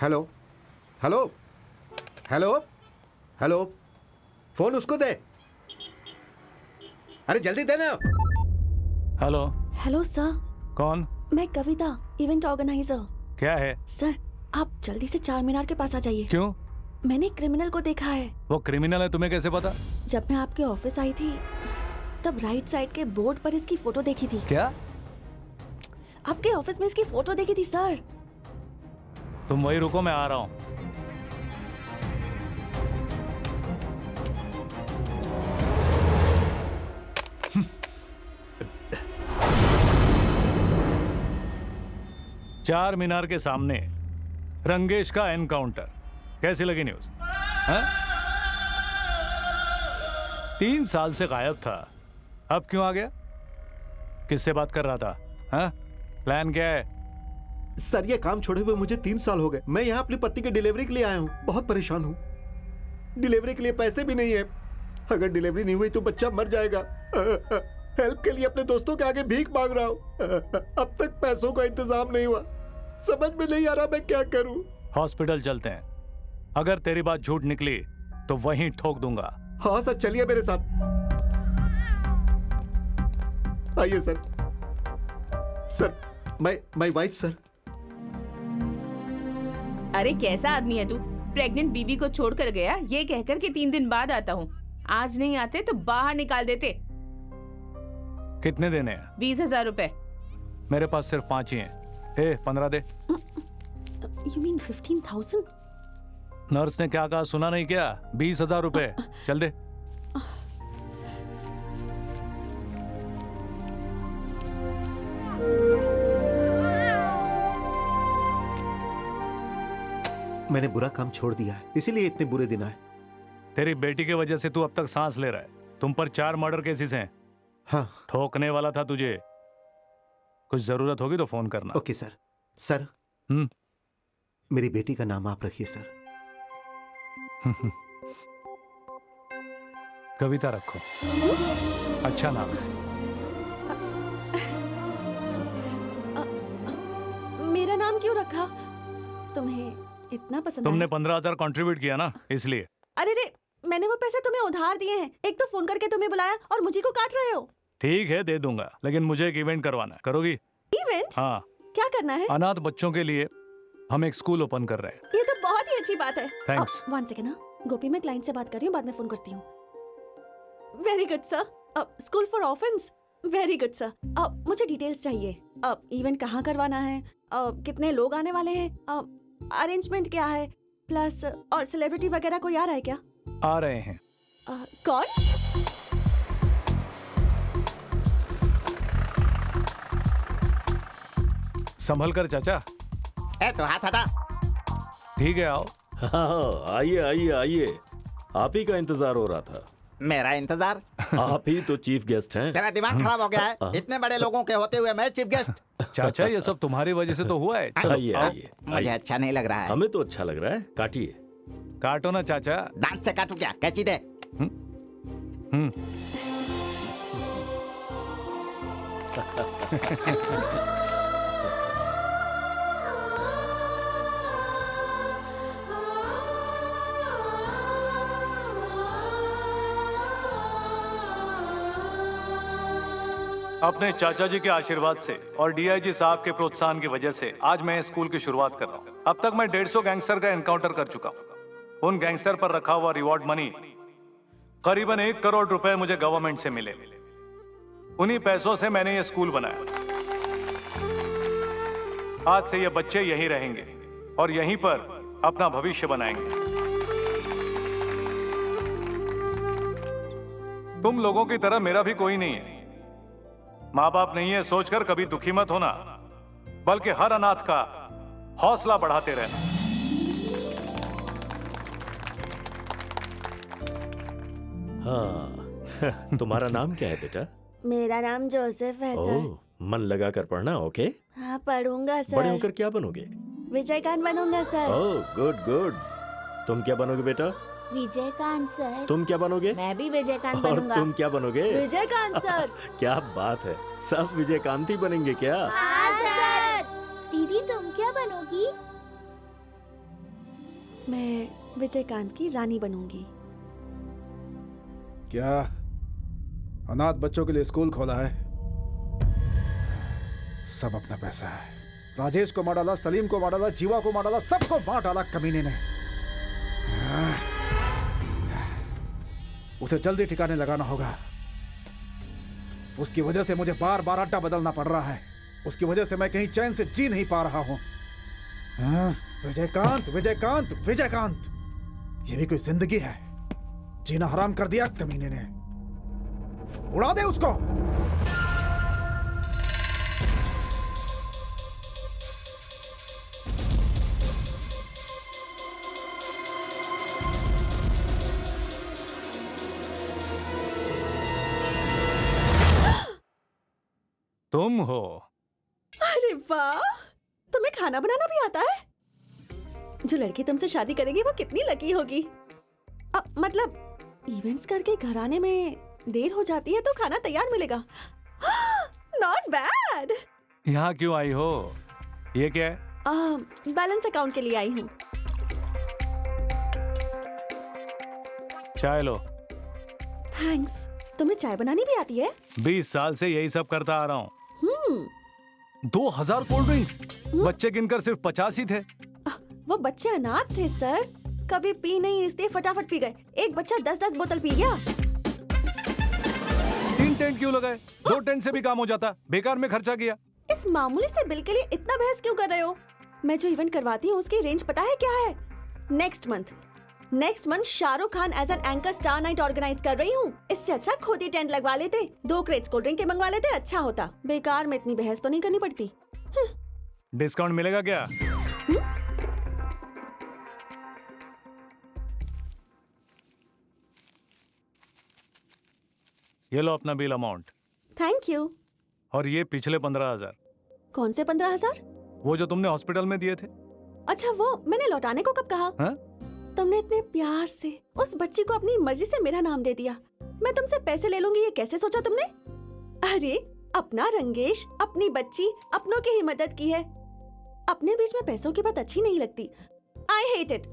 Hello hello hello hello, phone उसको दे। अरे जल्दी देना। हेलो। Hello sir. कौन? मैं कविता, इवेंट ऑर्गेनाइजर। क्या है? सर आप जल्दी से चार मीनार के पास आ जाइए। क्यों? मैंने क्रिमिनल को देखा है। वो क्रिमिनल है, तुम्हें कैसे पता? जब मैं आपके ऑफिस आई थी तब राइट साइड के बोर्ड पर इसकी फोटो देखी थी। क्या? आपके ऑफिस में इसकी फोटो देखी थी सर। तुम वही रुको, मैं आ रहा हूँ। चार मीनार के सामने रंगेश का एनकाउंटर, कैसी लगी न्यूज? 3 साल से गायब था, अब क्यों आ गया? किससे बात कर रहा था? हाँ? प्लान क्या है? सर ये काम छोड़े हुए मुझे 3 साल हो गए। मैं यहाँ अपनी पत्नी की डिलीवरी के लिए आया हूँ। बहुत परेशान हूँ। डिलीवरी के लिए पैसे भी नहीं है। अगर डिलीवरी नहीं हुई तो बच्चा मर जाएगा। हेल्प के लिए अपने दोस्तों के आगे भीख मांग रहा हूँ। अब तक पैसों का इंतजाम नहीं हुआ। समझ में नहीं आ रहा मैं क्या करूँ। हॉस्पिटल चलते हैं, अगर तेरी बात झूठ निकली तो वहीं ठोक दूंगा। हाँ सर, चलिए मेरे साथ। आइए sir. Sir my wife sir. अरे कैसा आदमी है तू? प्रेग्नेंट बीबी को छोड़कर गया ये कहकर कि 3 दिन बाद आता हूँ। आज नहीं आते तो बाहर निकाल देते। कितने देने हैं? 20,000 रुपए। मेरे पास सिर्फ 5 ही हैं। 15 दे। You mean 15,000? नर्स ने क्या कहा सुना नहीं क्या? 20,000 रुपए। चल दे। मैंने बुरा काम छोड़ दिया है, इसीलिए इतने बुरे दिन आए। तेरी बेटी की वजह से तू अब तक सांस ले रहा है। तुम पर 4 मर्डर केसेस हैं। हाँ। ठोकने वाला था तुझे। कुछ जरूरत होगी तो फोन करना। Okay sir. सर मेरी बेटी का नाम आप रखिए सर। कविता रखो, अच्छा नाम है। मेरा नाम क्यों रखा? तुम्हें इतना पसंद तुमने आया? 15,000 कंट्रीब्यूट किया ना, इसलिए। अरे रे, मैंने वो पैसे तुम्हें उधार दिए हैं। एक तो फोन करके तुम्हें बुलाया और मुझे को काट रहे हो। ठीक है, दे दूंगा, लेकिन मुझे एक इवेंट करवाना है। करोगी? इवेंट? हाँ। क्या करना है? अनाथ बच्चों के लिए हम एक स्कूल ओपन कर रहे हैं। ये तो बहुत ही अच्छी बात है। थैंक्स। 1 सेकंड ना, गोपी मैं क्लाइंट से बात कर रही हूँ, बाद में फोन करती हूँ। Very good sir. School for orphans. Very good sir. मुझे डिटेल्स चाहिए। इवेंट कहाँ करवाना है, कितने लोग आने वाले हैं, अरेंजमेंट क्या है, प्लस और सेलिब्रिटी वगैरह कोई आ रहा है क्या? आ रहे हैं। कौन? संभल कर चाचा। तो हाथ हटा। ठीक है, आओ। हाँ, आइए आइए आइए। आप ही का इंतजार हो रहा था। मेरा इंतजार? आप ही तो चीफ गेस्ट हैं। तेरा दिमाग खराब हो गया है? इतने बड़े लोगों के होते हुए मैं चीफ गेस्ट? चाचा ये सब तुम्हारी वजह से तो हुआ है। आइए आइए। मुझे अच्छा नहीं लग रहा है। हमें तो अच्छा लग रहा है। काटिए। काटो ना चाचा। दांत से काटू क्या? कैंची दे। अपने चाचा जी के आशीर्वाद से और डीआईजी साहब के प्रोत्साहन की वजह से आज मैं इस स्कूल की शुरुआत कर रहा हूँ। अब तक मैं 150 गैंगस्टर का एनकाउंटर कर चुका हूँ। उन गैंगस्टर पर रखा हुआ रिवॉर्ड मनी करीबन 1 करोड़ रुपए मुझे गवर्नमेंट से मिले। उन्हीं पैसों से मैंने ये स्कूल बनाया। आज से ये बच्चे यहीं रहेंगे और यहीं पर अपना भविष्य बनाएंगे। तुम लोगों की तरह मेरा भी कोई नहीं है। माँ बाप नहीं है सोचकर कभी दुखी मत होना, बल्कि हर अनाथ का हौसला बढ़ाते रहना। हाँ। तुम्हारा नाम क्या है बेटा? मेरा नाम जोसेफ है सर। ओह, मन लगा कर पढ़ना। ओके। हाँ पढ़ूंगा सर। बड़े होकर क्या बनोगे? विजयकांत बनूंगा सर। Oh good good. तुम क्या बनोगे बेटा? विजयकांत सर। तुम क्या बनोगे? मैं भी विजयकांत और बनूंगा। तुम क्या बनोगे? विजयकांत सर। क्या बात है, सब विजयकांत ही बनेंगे क्या? हाँ सर। दीदी तुम क्या बनोगी? मैं विजयकांत की रानी बनूंगी। क्या अनाथ बच्चों के लिए स्कूल खोला है? सब अपना पैसा है। राजेश को मार डाला, सलीम को मार डाला, जीवा को मार डाला, सबको मार डाला कमीने ने। उसे जल्दी ठिकाने लगाना होगा। उसकी वजह से मुझे बार बार अड्डा बदलना पड़ रहा है। उसकी वजह से मैं कहीं चैन से जी नहीं पा रहा हूं। विजयकांत, विजयकांत, विजयकांत, ये भी कोई जिंदगी है? जीना हराम कर दिया कमीने ने। उड़ा दे उसको। तुम हो? अरे वाह, तुम्हें खाना बनाना भी आता है? जो लड़की तुमसे शादी करेगी वो कितनी लकी होगी। मतलब इवेंट्स करके घर आने में देर हो जाती है तो खाना तैयार मिलेगा। Not bad. यहाँ क्यों आई हो? ये क्या है? बैलेंस अकाउंट के लिए आई हूँ। चाय लो। थैंक्स। तुम्हें चाय बनानी भी आती है? 20 साल से यही सब करता आ रहा हूँ। 2000 कोल्ड ड्रिंक्स। बच्चे गिनकर सिर्फ 50 ही थे। वो बच्चे अनाथ थे सर, कभी पी नहीं इसलिए फटाफट पी गए। एक बच्चा 10-10 बोतल पी गया। 3 टेंट क्यों लगाए? 2 टेंट से भी काम हो जाता। बेकार में खर्चा किया। इस मामूली से बिल के लिए इतना बहस क्यों कर रहे हो? मैं जो इवेंट करवाती हूँ उसकी रेंज पता है क्या है? Next month Shahrukh Khan as an anchor star night organise कर रही हूँ। इससे अच्छा खुद ही टेंट लगवा लेते, 2 क्रेट्स कोल्ड ड्रिंक के मंगवा लेते, अच्छा होता। बेकार में इतनी बहस तो नहीं करनी पड़ती। डिस्काउंट मिलेगा क्या? ये लो अपना बिल अमाउंट। Thank you. और ये पिछले 15,000। कौन से 15,000? वो जो तुमने हॉस्पिटल में दिए थे। अच्छा वो मैंने लौटाने को कब कहा? हाँ? तुमने इतने प्यार से उस बच्ची को अपनी मर्जी से मेरा नाम दे दिया। मैं तुमसे पैसे ले लूंगी ये कैसे सोचा तुमने? अरे अपना रंगेश, अपनी बच्ची, अपनों की ही मदद की है। अपने बीच में पैसों की बात अच्छी नहीं लगती। I hate it.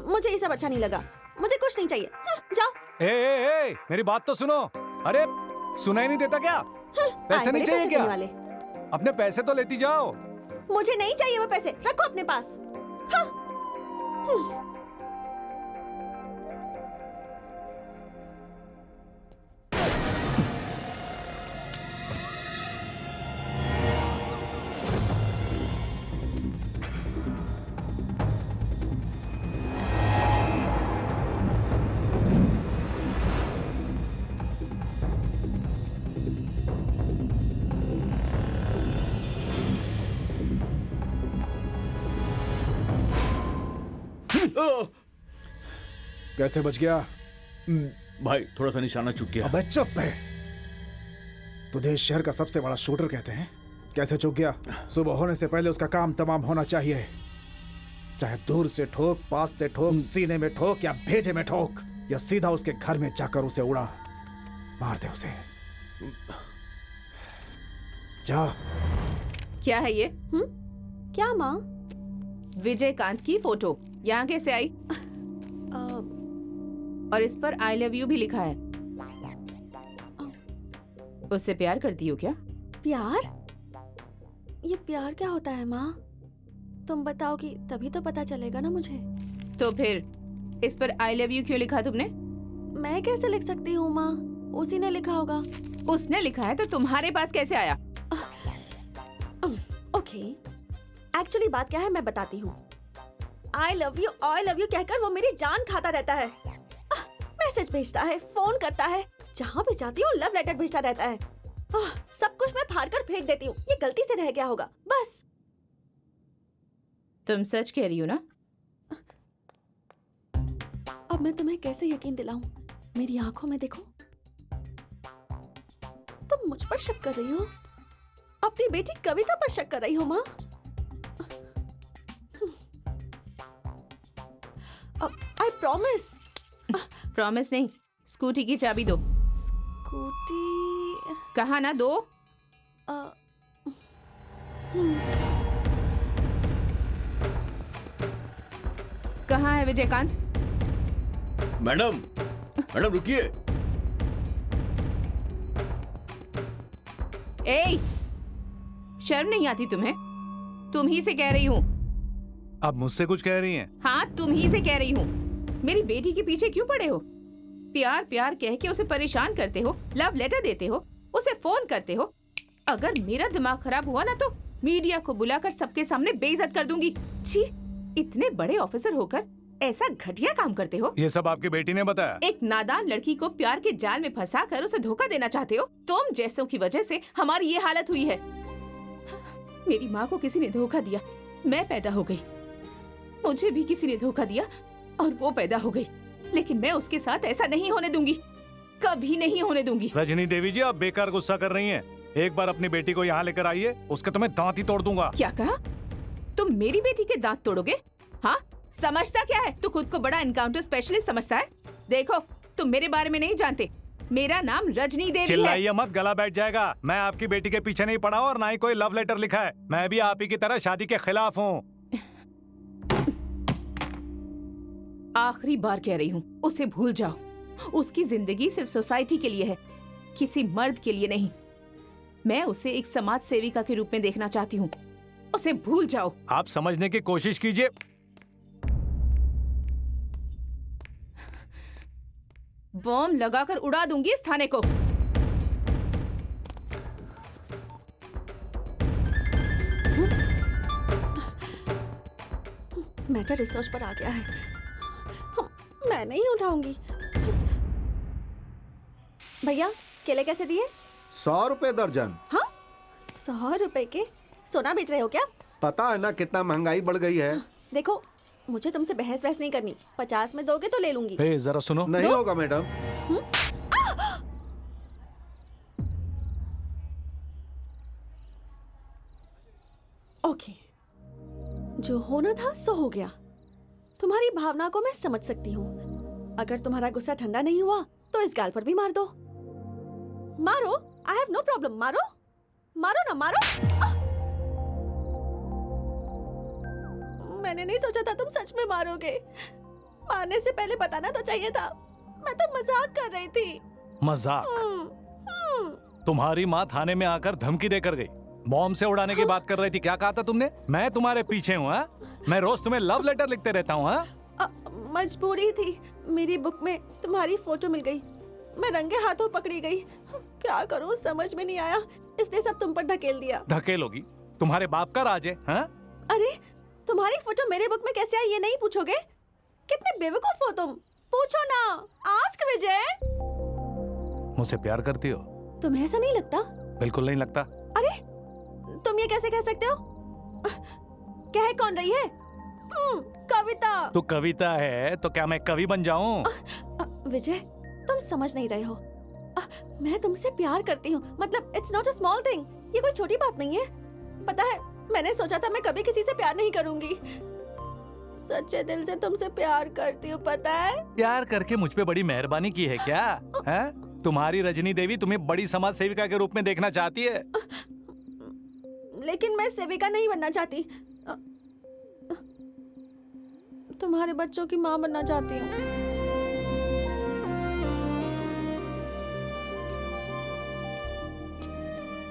मुझे ये सब अच्छा नहीं लगा। मुझे कुछ नहीं चाहिए। जाओ। ए, मेरी बात तो सुनो। अरे सुनाई नहीं देता क्या? पैसे नहीं चाहिए क्या? वाले। अपने पैसे तो लेती जाओ। मुझे नहीं चाहिए वो पैसे, रखो अपने पास। हाँ। कैसे बच गया? भाई थोड़ा सा निशाना चूक गया। अबे चुप है। तुझे इस शहर का सबसे बड़ा शूटर कहते हैं। कैसे चूक गया? सुबह होने से पहले उसका काम तमाम होना चाहिए। चाहे दूर से ठोक, पास से ठोक, सीने में ठोक या भेजे में ठोक, या सीधा उसके घर में जाकर उसे उड़ा मार दे उसे। जा। क्या है ये? क्या माँ? विजयकांत की फोटो यहाँ कैसे आई? और इस पर आई लव यू भी लिखा है। उससे प्यार करती हो क्या? प्यार? ये प्यार क्या होता है माँ? तुम बताओगी तभी तो पता चलेगा ना मुझे। तो फिर इस पर आई लव यू क्यों लिखा तुमने? मैं कैसे लिख सकती हूँ माँ? उसी ने लिखा होगा। उसने लिखा है तो तुम्हारे पास कैसे आया? ओके, एक्चुअली बात क्या है मैं बताती हूँ। आई लव यू कहकर वो मेरी जान खाता रहता है। मैसेज भेजता है, फोन करता है, जहाँ भी जाती हूँ लव लेटर भेजता रहता है। सब कुछ मैं फाड़ कर फेंक देती हूँ। ये गलती से रह गया होगा बस। तुम सच कह रही हो ना? अब मैं तुम्हें कैसे यकीन दिलाऊं? मेरी आंखों में देखो। तुम मुझ पर शक कर रही हो? अपनी बेटी कविता पर शक कर रही हो माँ? I promise. प्रॉमिस नहीं, स्कूटी की चाबी दो। स्कूटी? कहा ना दो। कहाँ विजयकांत? मैडम, मैडम रुकिए। ए, शर्म नहीं आती तुम्हें? तुम ही से कह रही हूँ। आप मुझसे कुछ कह रही हैं? हाँ, तुम ही से कह रही हूँ। मेरी बेटी के पीछे क्यों पड़े हो? प्यार प्यार कह के उसे परेशान करते हो, लव लेटर देते हो, उसे फोन करते हो। अगर मेरा दिमाग खराब हुआ ना तो मीडिया को बुलाकर सबके सामने बेइज्जत कर दूंगी। छी, इतने बड़े ऑफिसर होकर ऐसा घटिया काम करते हो। ये सब आपकी बेटी ने बताया? एक नादान लड़की को प्यार के जाल में फंसाकर उसे धोखा देना चाहते हो। तुम जैसों की वजह से हमारी ये हालत हुई है। मेरी माँ को किसी ने धोखा दिया, मैं पैदा हो गई। मुझे भी किसी ने धोखा दिया और वो पैदा हो गई। लेकिन मैं उसके साथ ऐसा नहीं होने दूंगी, कभी नहीं होने दूंगी। रजनी देवी जी, आप बेकार गुस्सा कर रही हैं। एक बार अपनी बेटी को यहाँ लेकर आइए, उसके तुम्हें दांत ही तोड़ दूंगा। क्या कहा? तुम मेरी बेटी के दांत तोड़ोगे? हाँ, समझता क्या है? तू खुद को बड़ा एनकाउंटर स्पेशलिस्ट समझता है? देखो, तुम मेरे बारे में नहीं जानते। मेरा नाम रजनी देवी है। चिल्लाइए मत, गला बैठ जाएगा। मैं आपकी बेटी के पीछे नहीं पड़ा और ना ही कोई लव लेटर लिखा है। मैं भी आप ही की तरह शादी के खिलाफ हूँ। आखिरी बार कह रही हूँ, उसे भूल जाओ। उसकी जिंदगी सिर्फ सोसाइटी के लिए है, किसी मर्द के लिए नहीं। मैं उसे एक समाज सेविका के रूप में देखना चाहती हूँ। उसे भूल जाओ। आप समझने की कोशिश कीजिए। बॉम्ब लगाकर उड़ा दूंगी इस थाने को। मैटर रिसर्च पर आ गया है। मैं नहीं उठाऊंगी। भैया, केले कैसे दिए? 100 रुपए दर्जन। हाँ, 100 रुपए के? सोना बेच रहे हो क्या? पता है ना कितना महंगाई बढ़ गई है। देखो, मुझे तुमसे बहस वहस नहीं करनी। 50 में दोगे तो ले लूंगी। ए, जरा सुनो। नहीं होगा मैडम। ओके, जो होना था सो हो गया। तुम्हारी भावना को मैं समझ सकती हूँ। अगर तुम्हारा गुस्सा ठंडा नहीं हुआ तो इस गाल पर भी मार दो। मारो, आई हैव नो प्रॉब्लम। मारो, मारो ना, मारो। मैंने नहीं सोचा था तुम सच में मारोगे। मारने से पहले बताना तो चाहिए था। मैं तो मजाक कर रही थी। मजाक? तुम्हारी माँ थाने में आकर धमकी देकर गई। बॉम्ब से उड़ाने की बात कर रही थी। क्या कहा था तुमने? मैं तुम्हारे पीछे हूँ? मैं रोज तुम्हें लव लेटर लिखते रहता हूँ। मजबूरी थी। मेरी बुक में तुम्हारी फोटो मिल गई। मैं रंगे हाथों पकड़ी गई। क्या करूँ समझ में नहीं आया, इसलिए सब तुम पर धकेल दिया। धकेलोगी? तुम्हारे बाप का राज है। अरे, तुम्हारी फोटो मेरे बुक में कैसे आई ये नहीं पूछोगे? कितने बेवकूफ हो तुम। पूछो ना, आस्क विजय। मुझसे प्यार करती हो? तुम्हें ऐसा नहीं लगता? बिल्कुल नहीं लगता। अरे, तुम ये कैसे कह सकते हो? कह कौन रही है? कविता। तो कविता है तो क्या मैं कवि बन जाऊं? विजय, तुम समझ नहीं रहे हो। मैं तुमसे प्यार करती हूँ। मतलब it's not a small thing. ये कोई छोटी बात नहीं है। पता है, मैंने सोचा था मैं कभी किसी से प्यार नहीं करूंगी। सच्चे दिल से तुमसे प्यार करती हूँ, पता है? प्यार करके मुझ पे बड़ी मेहरबानी की है क्या? है? तुम्हारी रजनी देवी तुम्हें बड़ी समाज सेविका के रूप में देखना चाहती है। लेकिन मैं सेविका नहीं बनना चाहती। तुम्हारे बच्चों की माँ बनना चाहती हूँ।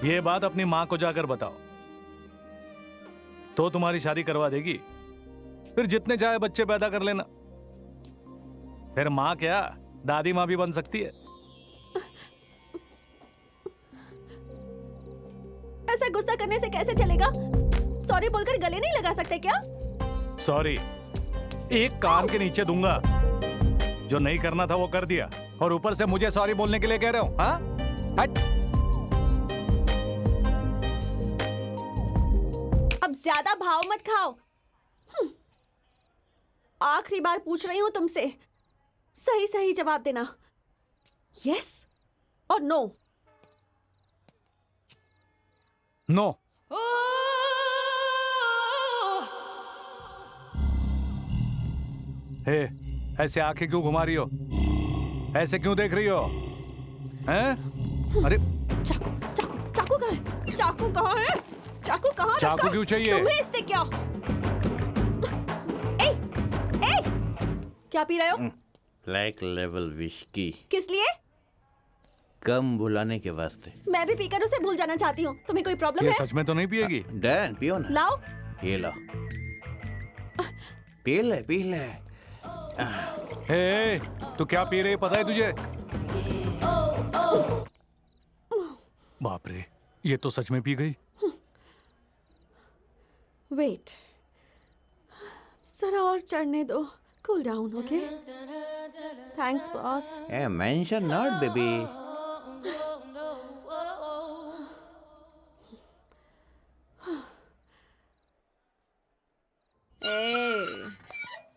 ये बात अपनी माँ को जाकर बताओ, तो तुम्हारी शादी करवा देगी। फिर जितने चाहे बच्चे पैदा कर लेना। फिर माँ क्या, दादी माँ भी बन सकती है। ऐसा गुस्सा करने से कैसे चलेगा? सॉरी बोलकर गले नहीं लगा सकते क्या? सॉरी एक कान के नीचे दूंगा। जो नहीं करना था वो कर दिया और ऊपर से मुझे सॉरी बोलने के लिए कह रहे हो? हाँ, हट। अब ज्यादा भाव मत खाओ। आखिरी बार पूछ रही हूं तुमसे, सही सही जवाब देना, यस और नो। नो। हे, ऐसे आंखें क्यों घुमा रही हो? ऐसे क्यों देख रही हो? हैं? अरे चाकू, चाकू, चाकू कहाँ है? चाकू कहाँ है? चाकू कहाँ? चाकू क्यों चाहिए? तुम्हें इससे क्या? ए, ए, क्या पी रहे हो? ब्लैक लेवल विस्की, किस लिए? कम भुलाने के वास्ते। मैं भी पीकर उसे भूल जाना चाहती हूँ। तुम्हें कोई प्रॉब्लम ये है? सच में तो नहीं पिएगी? डैन पियो ना। लाओ। ये लो, पी ले पी ले। हे, तू क्या पी रही है पता है तुझे? बाप रे, ये तो सच में पी गई। वेट, जरा और चढ़ने दो। Cool down, okay? Thanks boss. A mention not baby.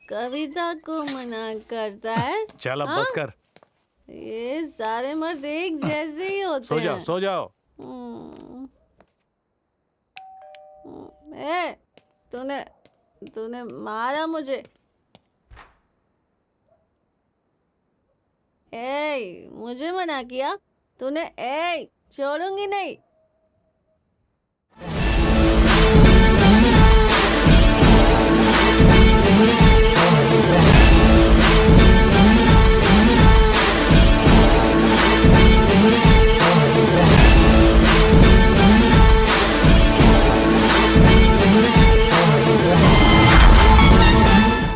Kavita को मना करता है। चल अब बस कर। ये सारे मर्द एक जैसे ही होते सो हैं। जाओ सो जाओ। ए, तूने तूने मारा मुझे। ए, मुझे मना किया तूने। ए, छोड़ूंगी नहीं।